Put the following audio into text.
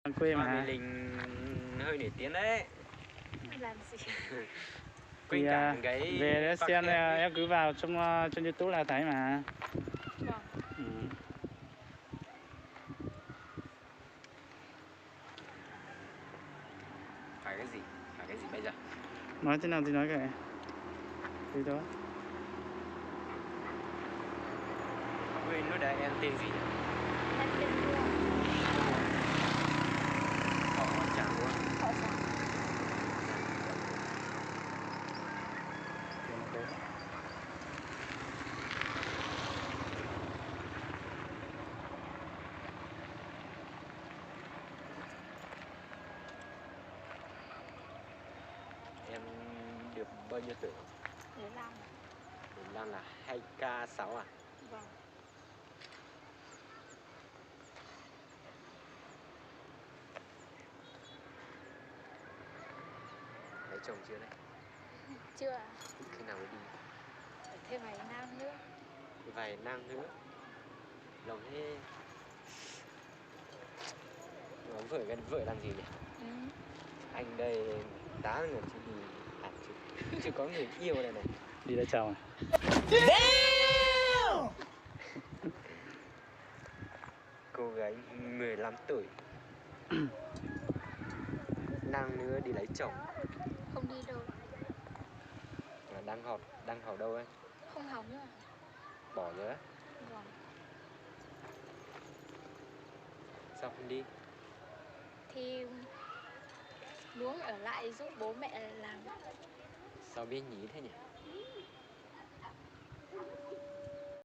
Quê mà. Mê Linh hơi nổi tiếng đấy. Làm gì? Quên cả cái về đó xem em cứ vào trong YouTube là thấy mà. Vâng. Ừ. Phải cái gì? Phải cái gì bây giờ? Nói thế nào thì nói kệ. Thế thôi. Quên lúc đấy em tên gì nhỉ? Em tên Hương. Họ chả luôn. Họ chả. Em được bao nhiêu tuổi? 15. 15 là 2K6 à? Vâng. Lấy chồng chưa đấy? Chưa à? Khi nào mới đi? Phải thêm vài năm nữa. Vài năm nữa. Lòng thế. Vợ làm gì nhỉ? Ừ. Anh đây 8 người chỉ đi hẳn chứ có người yêu đây này. Đi lấy chồng à? Cô gái 15 tuổi năm nữa đi lấy chồng. Không đi đâu. Đang học đâu ấy? Không học nữa. Bỏ rồi á? Vâng. Sao không đi? Thì muốn ở lại giúp bố mẹ làm. Sao biết nhí thế nhỉ?